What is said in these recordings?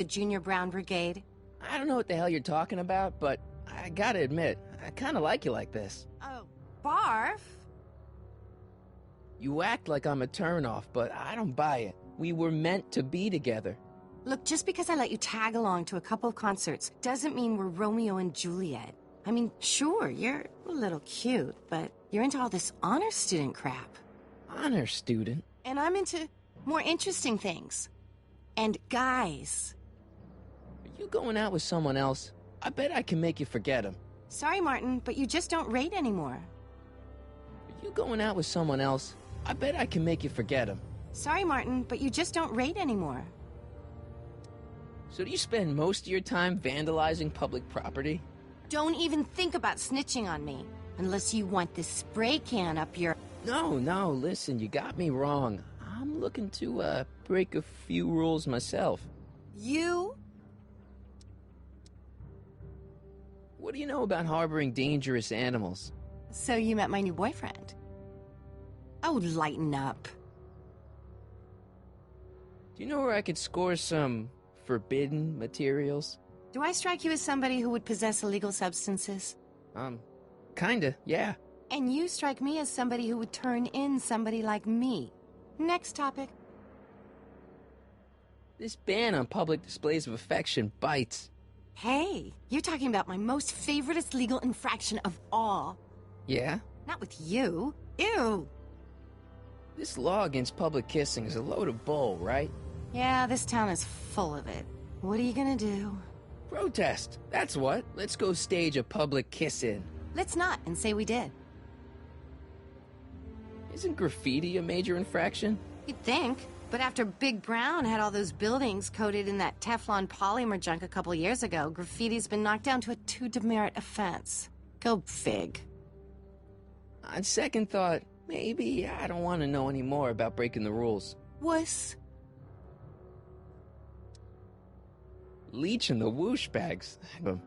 the Junior Brown Brigade? I don't know what the hell you're talking about, but I gotta admit, I kinda like you like this. Oh, barf? You act like I'm a turnoff, but I don't buy it. We were meant to be together. Look, just because I let you tag along to a couple of concerts doesn't mean we're Romeo and Juliet. I mean, sure, you're a little cute, but you're into all this honor student crap. Honor student? And I'm into more interesting things. And guys. Are you going out with someone else? I bet I can make you forget him. Sorry, Martin, but you just don't rate anymore. Are you going out with someone else? I bet I can make you forget him. Sorry, Martin, but you just don't rate anymore. So do you spend most of your time vandalizing public property? Don't even think about snitching on me, unless you want this spray can up your... No, listen, you got me wrong. I'm looking to, break a few rules myself. You? What do you know about harboring dangerous animals? So you met my new boyfriend. Oh, lighten up. Do you know where I could score some forbidden materials? Do I strike you as somebody who would possess illegal substances? Kinda, yeah. And you strike me as somebody who would turn in somebody like me. Next topic. This ban on public displays of affection bites. Hey, you're talking about my most favoriteest legal infraction of all. Yeah? Not with you. Ew. This law against public kissing is a load of bull, right? Yeah, this town is full of it. What are you gonna do? Protest! That's what. Let's go stage a public kiss-in. Let's not, and say we did. Isn't graffiti a major infraction? You'd think. But after Big Brown had all those buildings coated in that Teflon polymer junk a couple years ago, graffiti's been knocked down to a 2 demerit offense. Go fig. On second thought, maybe I don't want to know any more about breaking the rules. Wuss. Leech and the whoosh bags.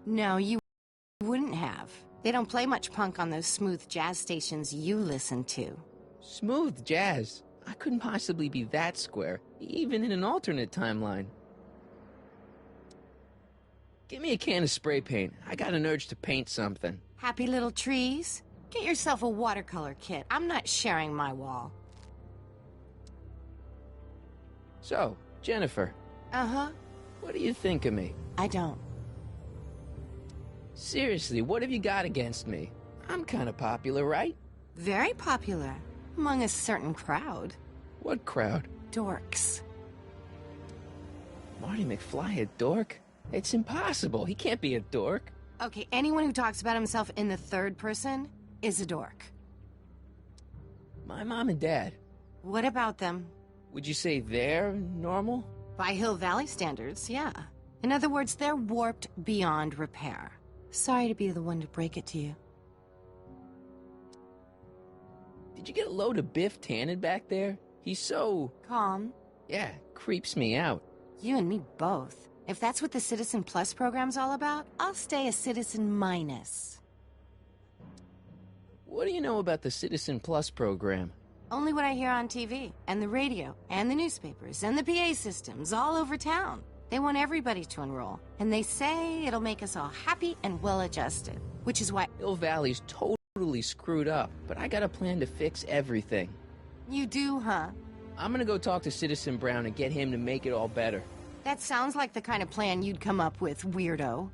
No, you wouldn't have. They don't play much punk on those smooth jazz stations you listen to. Smooth jazz? I couldn't possibly be that square, even in an alternate timeline. Give me a can of spray paint. I got an urge to paint something. Happy little trees? Get yourself a watercolor kit. I'm not sharing my wall. So, Jennifer. Uh-huh. What do you think of me? I don't. Seriously, what have you got against me? I'm kind of popular, right? Very popular. Among a certain crowd. What crowd? Dorks. Marty McFly a dork? It's impossible. He can't be a dork. Okay, anyone who talks about himself in the third person is a dork. My mom and dad. What about them? Would you say they're normal? By Hill Valley standards, yeah. In other words, they're warped beyond repair. Sorry to be the one to break it to you. Did you get a load of Biff Tannen back there? He's so... Calm. Yeah, creeps me out. You and me both. If that's what the Citizen Plus program's all about, I'll stay a Citizen Minus. What do you know about the Citizen Plus program? Only what I hear on TV, and the radio, and the newspapers, and the PA systems all over town. They want everybody to enroll, and they say it'll make us all happy and well-adjusted, which is why... Hill Valley's totally screwed up, but I got a plan to fix everything. You do, huh? I'm gonna go talk to Citizen Brown and get him to make it all better. That sounds like the kind of plan you'd come up with, weirdo.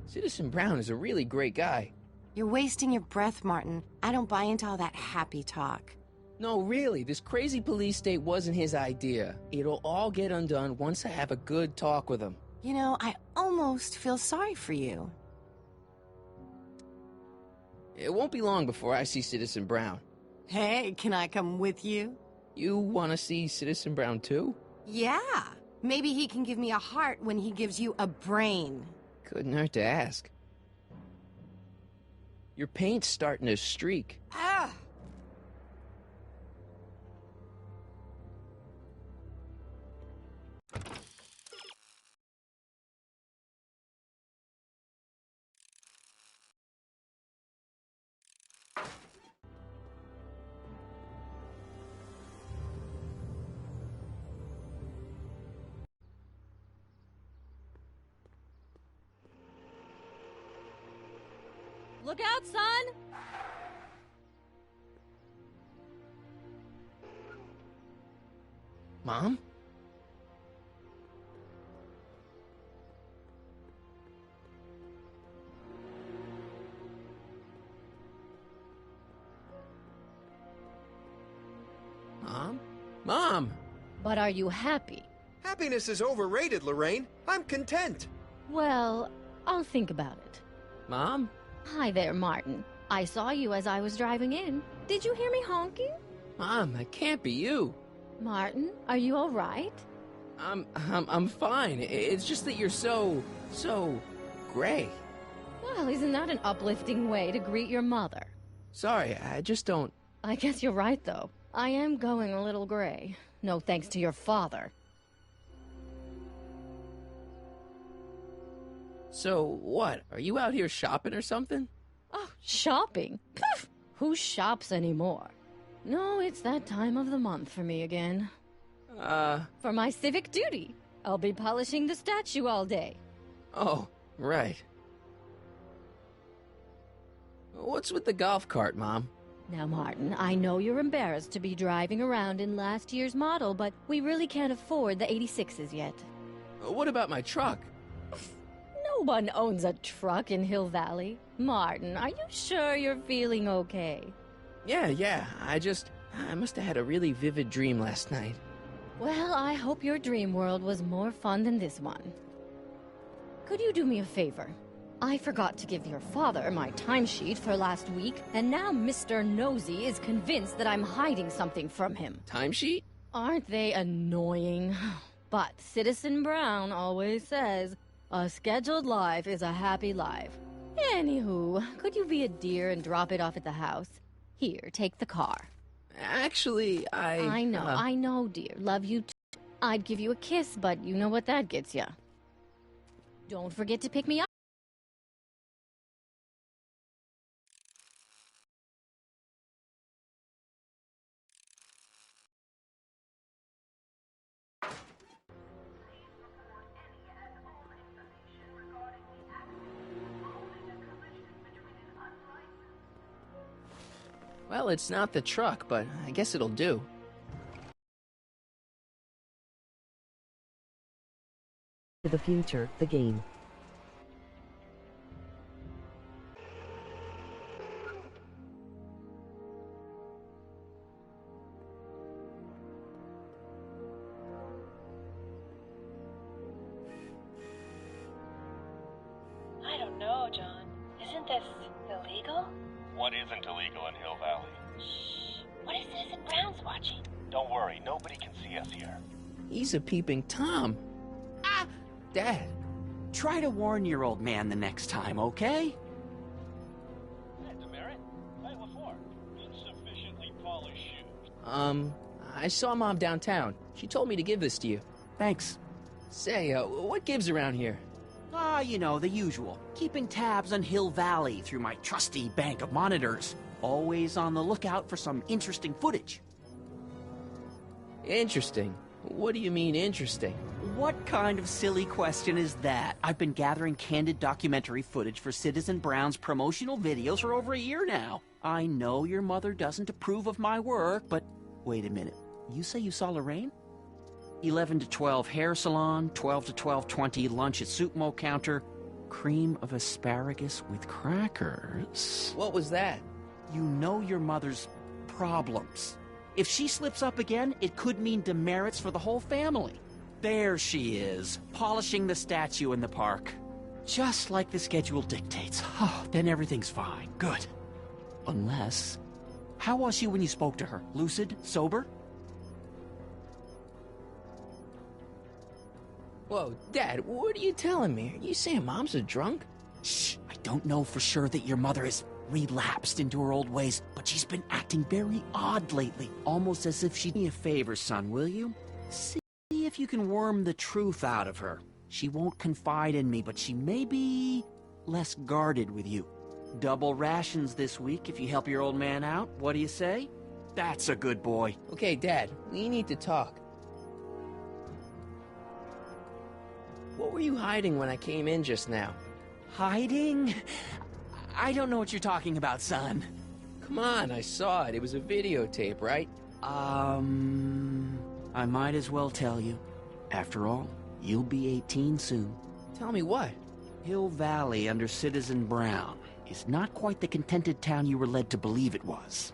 Citizen Brown is a really great guy. You're wasting your breath, Martin. I don't buy into all that happy talk. No, really, this crazy police state wasn't his idea. It'll all get undone once I have a good talk with him. You know, I almost feel sorry for you. It won't be long before I see Citizen Brown. Hey, can I come with you? You want to see Citizen Brown too? Yeah. Maybe he can give me a heart when he gives you a brain. Couldn't hurt to ask. Your paint's starting to streak. Ah! Look out, son! Mom? Mom? Mom! But are you happy? Happiness is overrated, Lorraine. I'm content. Well, I'll think about it. Mom? Hi there, Martin. I saw you as I was driving in. Did you hear me honking? Mom, that can't be you. Martin, are you all right? I'm fine. It's just that you're so gray. Well, isn't that an uplifting way to greet your mother? Sorry, I just don't... I guess you're right, though. I am going a little gray. No thanks to your father. So, what? Are you out here shopping or something? Oh, shopping? Poof! Who shops anymore? No, it's that time of the month for me again. For my civic duty. I'll be polishing the statue all day. Oh, right. What's with the golf cart, Mom? Now, Martin, I know you're embarrassed to be driving around in last year's model, but we really can't afford the 86s yet. What about my truck? No one owns a truck in Hill Valley. Martin, are you sure you're feeling okay? Yeah. I must have had a really vivid dream last night. Well, I hope your dream world was more fun than this one. Could you do me a favor? I forgot to give your father my timesheet for last week, and now Mr. Nosy is convinced that I'm hiding something from him. Timesheet? Aren't they annoying? But Citizen Brown always says, a scheduled life is a happy life. Anywho, could you be a dear and drop it off at the house? Here, take the car. Actually, I know, dear. Love you too. I'd give you a kiss, but you know what that gets ya. Don't forget to pick me up. Well, it's not the truck, but I guess it'll do. To the future, the game. I don't know, John. Isn't this illegal? What isn't illegal in Hill Valley? Shh. What if Citizen Brown's watching? Don't worry, nobody can see us here. He's a peeping Tom. Ah! Dad. Try to warn your old man the next time, okay? Hey, Demerit. Hey, what for? Insufficiently polished shoes. I saw Mom downtown. She told me to give this to you. Thanks. Say, what gives around here? You know, the usual. Keeping tabs on Hill Valley through my trusty bank of monitors. Always on the lookout for some interesting footage. Interesting? What do you mean, interesting? What kind of silly question is that? I've been gathering candid documentary footage for Citizen Brown's promotional videos for over a year now. I know your mother doesn't approve of my work, but wait a minute. You say you saw Lorraine? 11 to 12 hair salon, 12 to 12:20 lunch at Soup Mo counter, cream of asparagus with crackers. What was that? You know your mother's problems. If she slips up again, it could mean demerits for the whole family. There she is, polishing the statue in the park. Just like the schedule dictates. Oh, then everything's fine. Good. Unless... How was she when you spoke to her? Lucid? Sober? Whoa, Dad, what are you telling me? Are you saying Mom's a drunk? Shh, I don't know for sure that your mother has relapsed into her old ways, but she's been acting very odd lately. Almost as if she'd me a favor, son, will you? See if you can worm the truth out of her. She won't confide in me, but she may be less guarded with you. Double rations this week if you help your old man out. What do you say? That's a good boy. Okay, Dad, we need to talk. What were you hiding when I came in just now? Hiding? I don't know what you're talking about, son. Come on, I saw it. It was a videotape, right? I might as well tell you. After all, you'll be 18 soon. Tell me what? Hill Valley under Citizen Brown is not quite the contented town you were led to believe it was.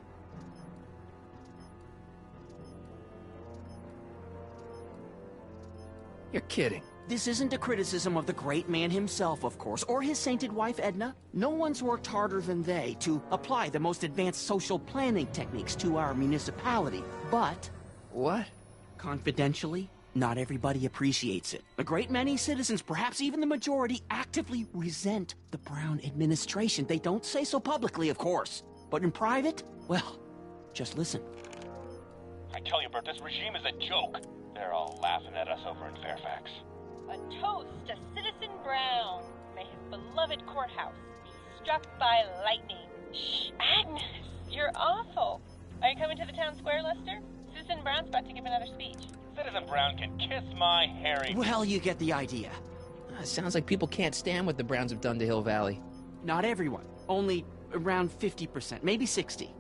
You're kidding. This isn't a criticism of the great man himself, of course, or his sainted wife, Edna. No one's worked harder than they to apply the most advanced social planning techniques to our municipality. But... What? Confidentially, not everybody appreciates it. A great many citizens, perhaps even the majority, actively resent the Brown administration. They don't say so publicly, of course. But in private, well, just listen. I tell you, Bert, this regime is a joke. They're all laughing at us over in Fairfax. A toast to Citizen Brown. May his beloved courthouse be struck by lightning. Shh, Agnes, you're awful. Are you coming to the town square, Lester? Citizen Brown's about to give another speech. Citizen Brown can kiss my hairy... Well, you get the idea. Sounds like people can't stand what the Browns have done to Hill Valley. Not everyone. Only around 50%, maybe 60.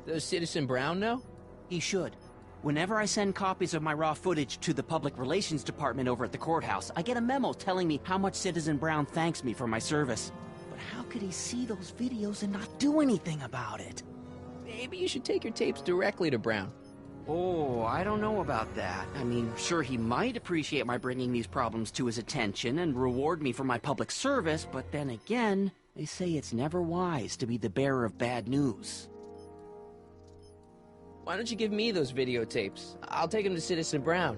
Does Citizen Brown know? He should. Whenever I send copies of my raw footage to the Public Relations Department over at the courthouse, I get a memo telling me how much Citizen Brown thanks me for my service. But how could he see those videos and not do anything about it? Maybe you should take your tapes directly to Brown. Oh, I don't know about that. I mean, sure, he might appreciate my bringing these problems to his attention and reward me for my public service, but then again, they say it's never wise to be the bearer of bad news. Why don't you give me those videotapes? I'll take them to Citizen Brown.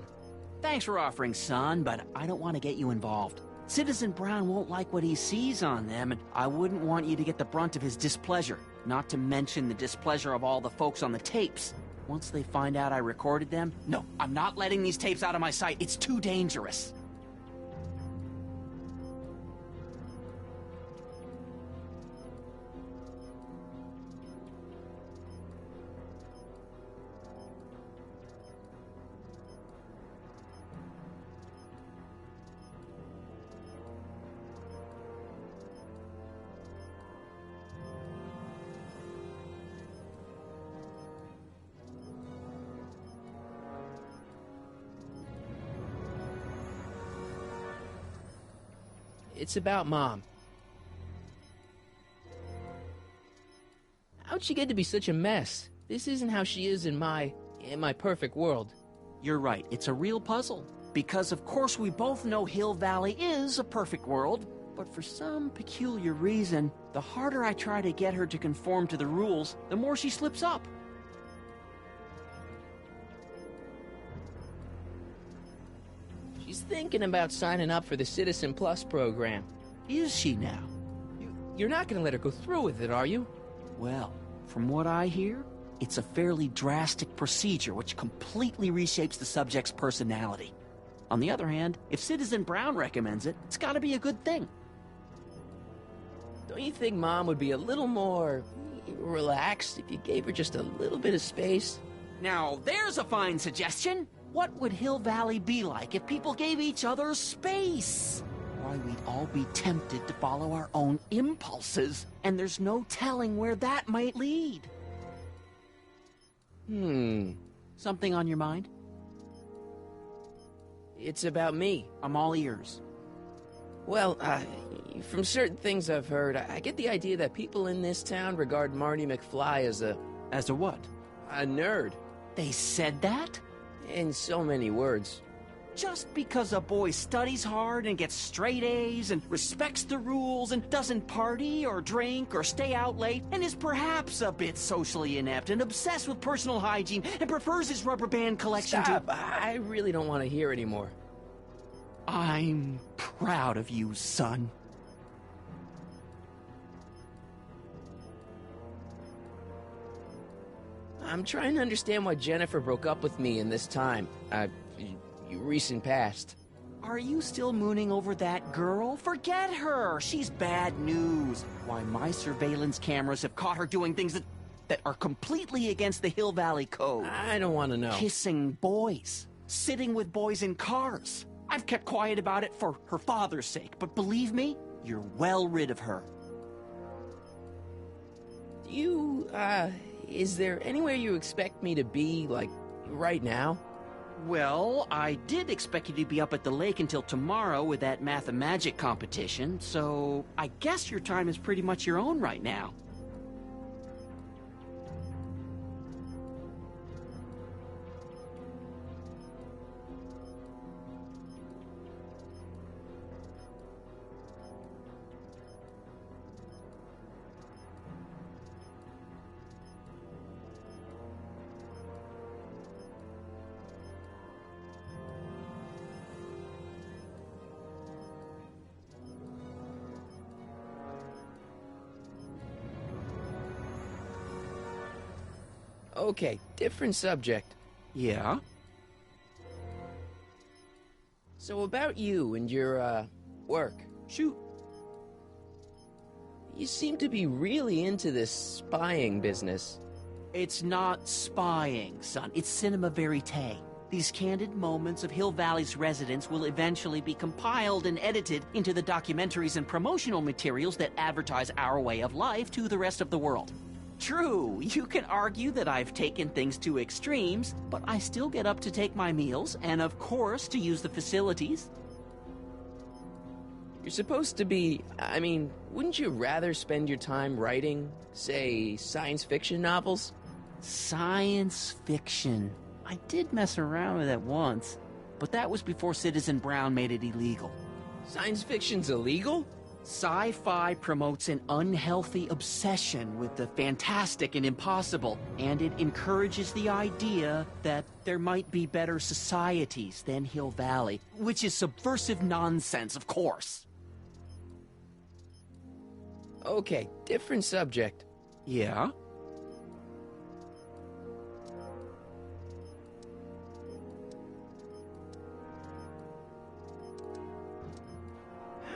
Thanks for offering, son, but I don't want to get you involved. Citizen Brown won't like what he sees on them, and I wouldn't want you to get the brunt of his displeasure, not to mention the displeasure of all the folks on the tapes. Once they find out I recorded them, no, I'm not letting these tapes out of my sight. It's too dangerous. It's about Mom. How'd she get to be such a mess? This isn't how she is in my perfect world. You're right, it's a real puzzle. Because of course we both know Hill Valley is a perfect world, but for some peculiar reason, the harder I try to get her to conform to the rules, the more she slips up. She's thinking about signing up for the Citizen Plus program. Is she now? You're not going to let her go through with it, are you? Well, from what I hear, it's a fairly drastic procedure which completely reshapes the subject's personality. On the other hand, if Citizen Brown recommends it, it's gotta be a good thing. Don't you think Mom would be a little more relaxed if you gave her just a little bit of space? Now, there's a fine suggestion. What would Hill Valley be like if people gave each other space? Why, we'd all be tempted to follow our own impulses, and there's no telling where that might lead. Something on your mind? It's about me. I'm all ears. Well, from certain things I've heard, I get the idea that people in this town regard Marty McFly as a... As a what? A nerd. They said that? In so many words. Just because a boy studies hard and gets straight A's and respects the rules and doesn't party or drink or stay out late and is perhaps a bit socially inept and obsessed with personal hygiene and prefers his rubber band collection Stop. I really don't want to hear anymore. I'm proud of you, son. I'm trying to understand why Jennifer broke up with me in this time. Recent past. Are you still mooning over that girl? Forget her! She's bad news. Why, my surveillance cameras have caught her doing things that are completely against the Hill Valley Code. I don't want to know. Kissing boys. Sitting with boys in cars. I've kept quiet about it for her father's sake, but believe me, you're well rid of her. Is there anywhere you expect me to be, like, right now? Well, I did expect you to be up at the lake until tomorrow with that Mathemagic competition, so I guess your time is pretty much your own right now. Okay, different subject. Yeah? So about you and your, work. Shoot. You seem to be really into this spying business. It's not spying, son. It's cinema verite. These candid moments of Hill Valley's residents will eventually be compiled and edited into the documentaries and promotional materials that advertise our way of life to the rest of the world. True, you can argue that I've taken things to extremes, but I still get up to take my meals, and of course to use the facilities. You're supposed to be... I mean, wouldn't you rather spend your time writing, say, science fiction novels? Science fiction. I did mess around with it once, but that was before Citizen Brown made it illegal. Science fiction's illegal? Sci-fi promotes an unhealthy obsession with the fantastic and impossible, and it encourages the idea that there might be better societies than Hill Valley, which is subversive nonsense, of course. Okay, different subject. Yeah?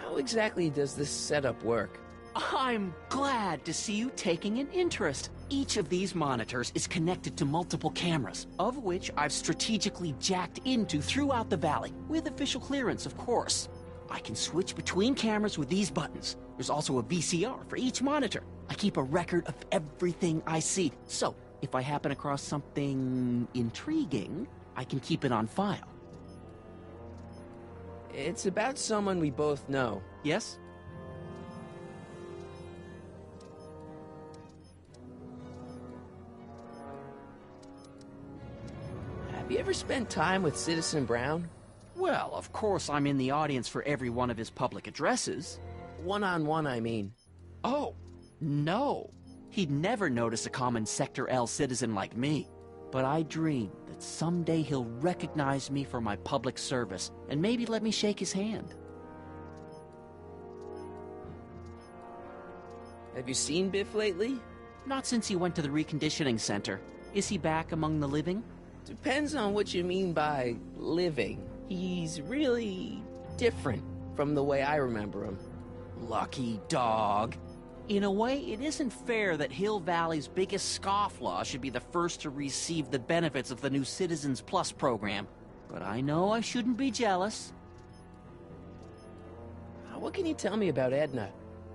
How exactly does this setup work? I'm glad to see you taking an interest. Each of these monitors is connected to multiple cameras, of which I've strategically jacked into throughout the valley, with official clearance, of course. I can switch between cameras with these buttons. There's also a VCR for each monitor. I keep a record of everything I see, so if I happen across something intriguing, I can keep it on file. It's about someone we both know. Yes? Have you ever spent time with Citizen Brown? Well, of course I'm in the audience for every one of his public addresses. One-on-one, I mean. Oh, no. He'd never notice a common Sector L citizen like me. But I dream that someday he'll recognize me for my public service and maybe let me shake his hand. Have you seen Biff lately? Not since he went to the reconditioning center. Is he back among the living? Depends on what you mean by living. He's really different from the way I remember him. Lucky dog. In a way, it isn't fair that Hill Valley's biggest scofflaw should be the first to receive the benefits of the new Citizens Plus program. But I know I shouldn't be jealous. What can you tell me about Edna?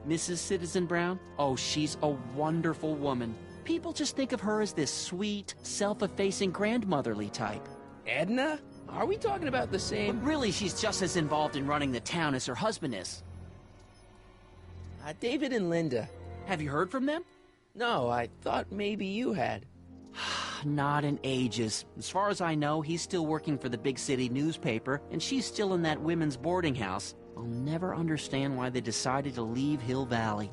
Mrs. Citizen Brown? Oh, she's a wonderful woman. People just think of her as this sweet, self-effacing grandmotherly type. Edna? Are we talking about the same? But really, she's just as involved in running the town as her husband is. David and Linda. Have you heard from them? No, I thought maybe you had. Not in ages. As far as I know, he's still working for the big city newspaper, and she's still in that women's boarding house. I'll never understand why they decided to leave Hill Valley.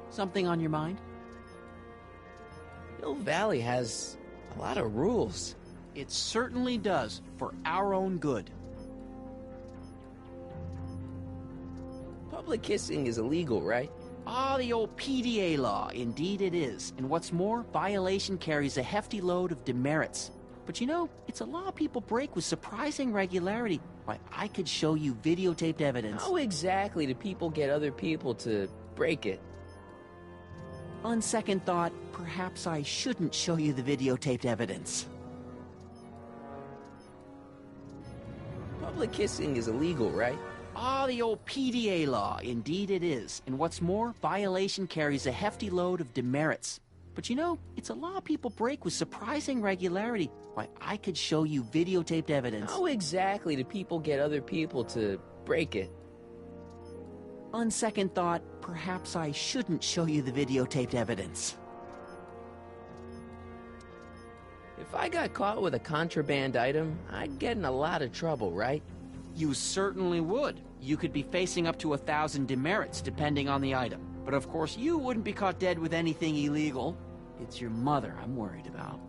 Something on your mind? Hill Valley has a lot of rules. It certainly does, for our own good. Public kissing is illegal, right? Ah, the old PDA law. Indeed it is. And what's more, violation carries a hefty load of demerits. But you know, it's a law people break with surprising regularity. Why, I could show you videotaped evidence. How exactly do people get other people to break it? On second thought, perhaps I shouldn't show you the videotaped evidence. Public kissing is illegal, right? Ah, the old PDA law. Indeed it is. And what's more, violation carries a hefty load of demerits. But you know, it's a law people break with surprising regularity. Why, I could show you videotaped evidence. How exactly do people get other people to break it? On second thought, perhaps I shouldn't show you the videotaped evidence. If I got caught with a contraband item, I'd get in a lot of trouble, right? You certainly would. You could be facing up to 1,000 demerits, depending on the item. But of course, you wouldn't be caught dead with anything illegal. It's your mother I'm worried about.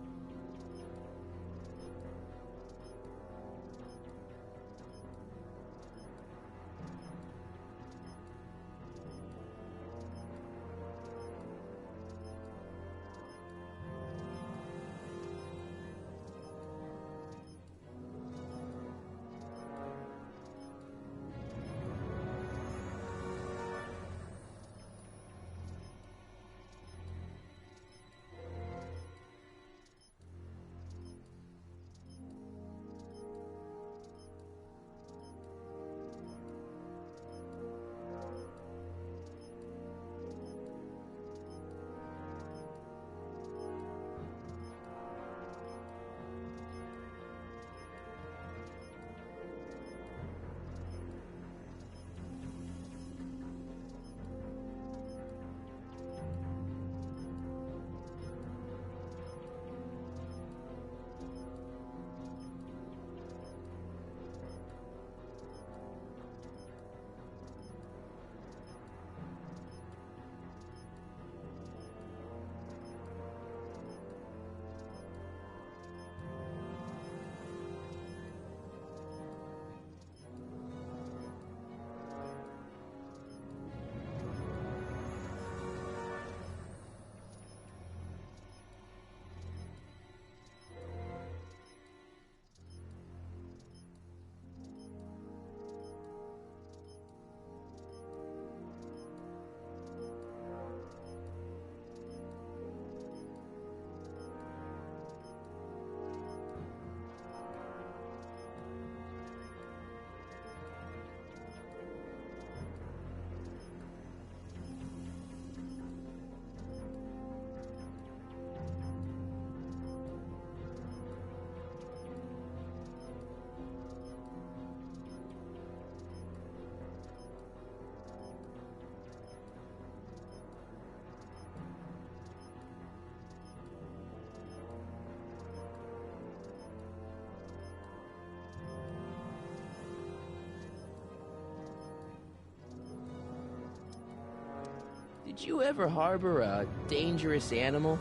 Did you ever harbor a dangerous animal?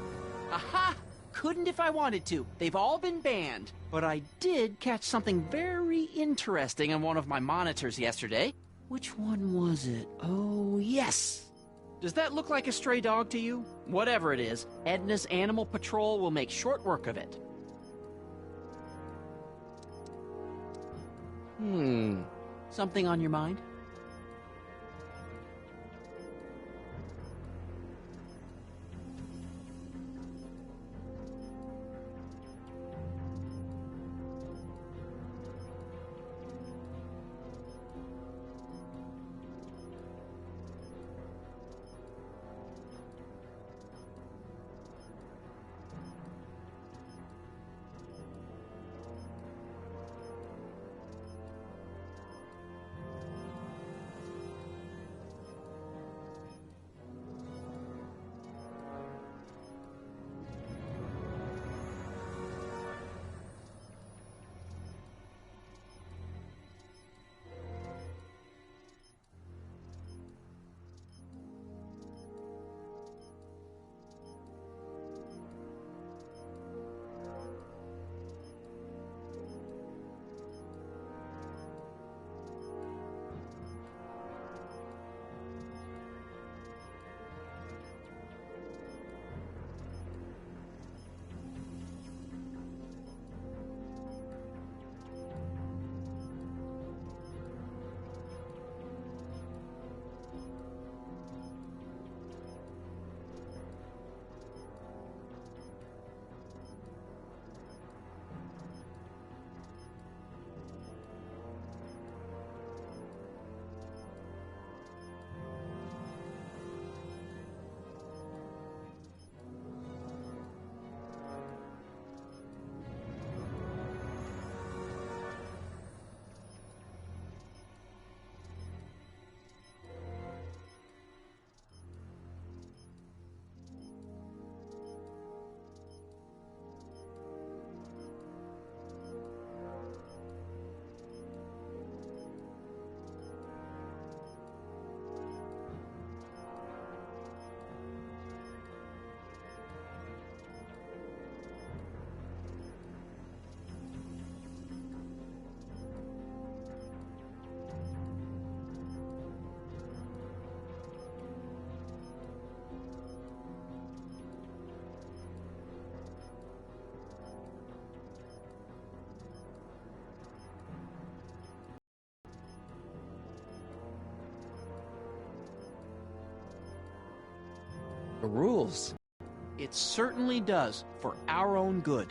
Aha! Couldn't if I wanted to. They've all been banned. But I did catch something very interesting on one of my monitors yesterday. Which one was it? Oh, yes! Does that look like a stray dog to you? Whatever it is, Edna's Animal Patrol will make short work of it. Something on your mind? The rules. It certainly does, for our own good.